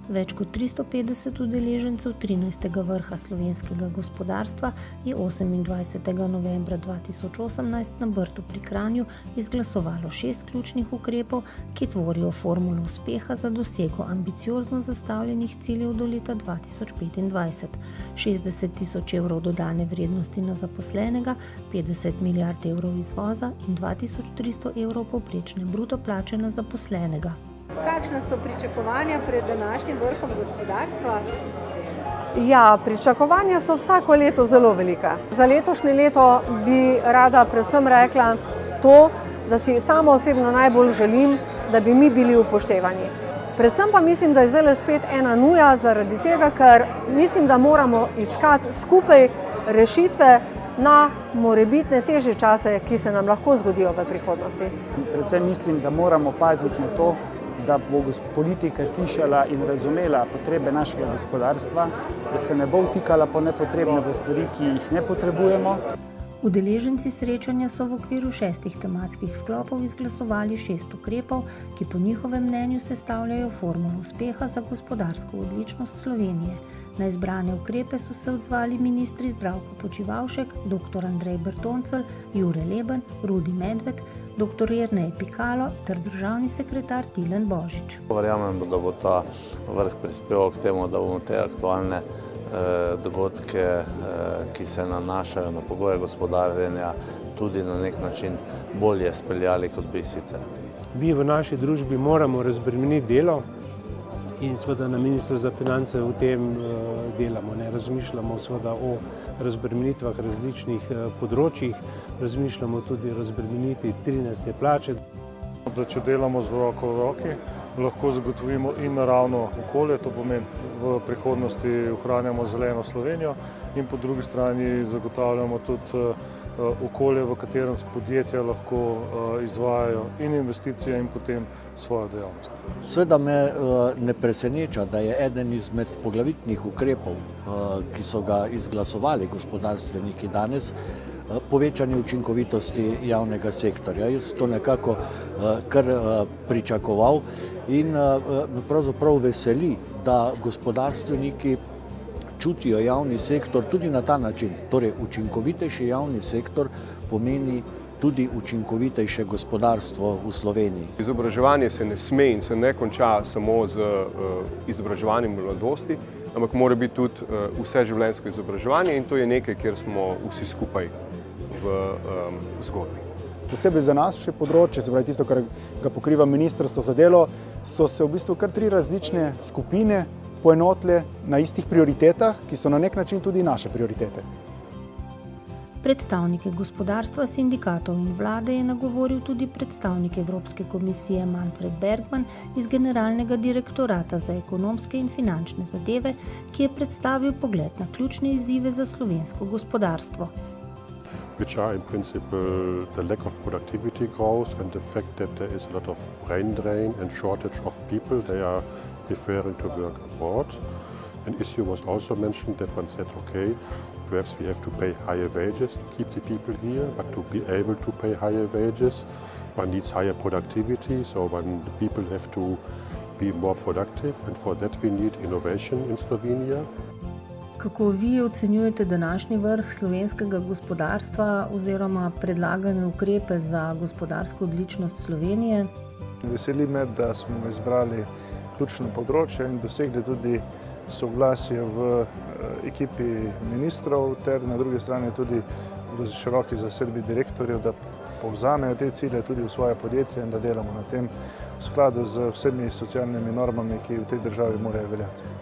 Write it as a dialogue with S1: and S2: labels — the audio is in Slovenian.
S1: Več kot 350 udeležencev 13. vrha slovenskega gospodarstva je 28. novembra 2018 na Brdu pri Kranju izglasovalo 6 ključnih ukrepov, ki tvorijo formulo uspeha za dosego ambiciozno zastavljenih ciljev do leta 2025. 60 tisoč evrov dodane vrednosti na zaposlenega, 50 milijard evrov izvoza in 2300 evrov povprečne bruto plače na zaposlenega.
S2: Kakšna so pričakovanja pred današnjim vrhom gospodarstva?
S3: Ja, pričakovanja so vsako leto zelo velika. Za letošnje leto bi rada predvsem rekla to, da si samo osebno najbolj želim, da bi mi bili upoštevani. Predvsem pa mislim, da je zdaj spet ena nuja zaradi tega, ker mislim, da moramo iskati skupaj rešitve na morebitne težje čase, ki se nam lahko zgodijo v prihodnosti.
S4: Predvsem mislim, da moramo paziti na to, da bo politika slišala in razumela potrebe našega gospodarstva, da se ne bo vtikala po nepotrebno v stvari, ki jih ne potrebujemo.
S1: Udeleženci srečanja so v okviru 6 tematskih sklopov izglasovali 6 ukrepov, ki po njihovem mnenju sestavljajo formulo uspeha za gospodarsko odličnost Slovenije. Na izbrane ukrepe so se odzvali ministri Zdravko Počivalšek, dr. Andrej Bertoncelj, Jure Leben, Rudi Medved, dr. Jernej Pikalo ter državni sekretar Tilen Božič.
S5: Verjamem, da bo ta vrh prispeval k temu, da bomo te aktualne dogodke, ki se nanašajo na pogoje gospodarjenja, tudi na nek način bolje speljali, kot bi sicer.
S6: Mi v naši družbi moramo razbremeniti delo in seveda na Ministrstvu za finance v tem delamo. Razmišljamo seveda o razbremenitvah različnih področjih, razmišljamo tudi o razbremenitvi 13. plače.
S7: Da če delamo z roko v roki, lahko zagotovimo in naravno okolje, to pomeni v prihodnosti ohranjamo zeleno Slovenijo in po drugi strani zagotavljamo tudi okolje, v katerem podjetja lahko izvajajo in investicije in potem svojo dejavnost.
S8: Seveda me ne preseneča, da je eden izmed poglavitnih ukrepov, ki so ga izglasovali gospodarstveniki danes, povečanje učinkovitosti javnega sektorja. Jaz to nekako kar pričakoval in pravzaprav veseli, da gospodarstveniki čutijo javni sektor tudi na ta način. Torej, učinkovitejši javni sektor pomeni tudi učinkovitejše gospodarstvo v Sloveniji.
S9: Izobraževanje se ne sme in se ne konča samo z izobraževanjem mladosti, ampak mora biti tudi vseživljenjsko izobraževanje in to je nekaj, kjer smo vsi skupaj v zgodbi.
S4: Posebej za nas še področje, se pravi tisto, kar ga pokriva Ministrstvo za delo, so se v bistvu kar 3 različne skupine poenotile na istih prioritetah, ki so na nek način tudi naše prioritete.
S1: Predstavnike gospodarstva, sindikatov in vlade je nagovoril tudi predstavnik Evropske komisije Manfred Bergman iz Generalnega direktorata za ekonomske in finančne zadeve, ki je predstavil pogled na ključne izzive za slovensko gospodarstvo.
S10: Which are in principle the lack of productivity growth and the fact that there is a lot of brain drain and shortage of people. They are preferring to work abroad. An issue was also mentioned that one said, okay, perhaps we have to pay higher wages to keep the people here, but to be able to pay higher wages, one needs higher productivity, so the people have to be more productive, and for that we need innovation in Slovenia.
S1: Kako vi ocenjujete današnji vrh slovenskega gospodarstva oziroma predlagane ukrepe za gospodarsko odličnost Slovenije?
S11: Veseli me, da smo izbrali ključno področje in dosegli tudi soglasje v ekipi ministrov ter na drugi strani tudi v široki zasedbi direktorjev, da povzamejo te cilje tudi v svoje podjetje in da delamo na tem v skladu z vsemi socialnimi normami, ki v tej državi morajo veljati.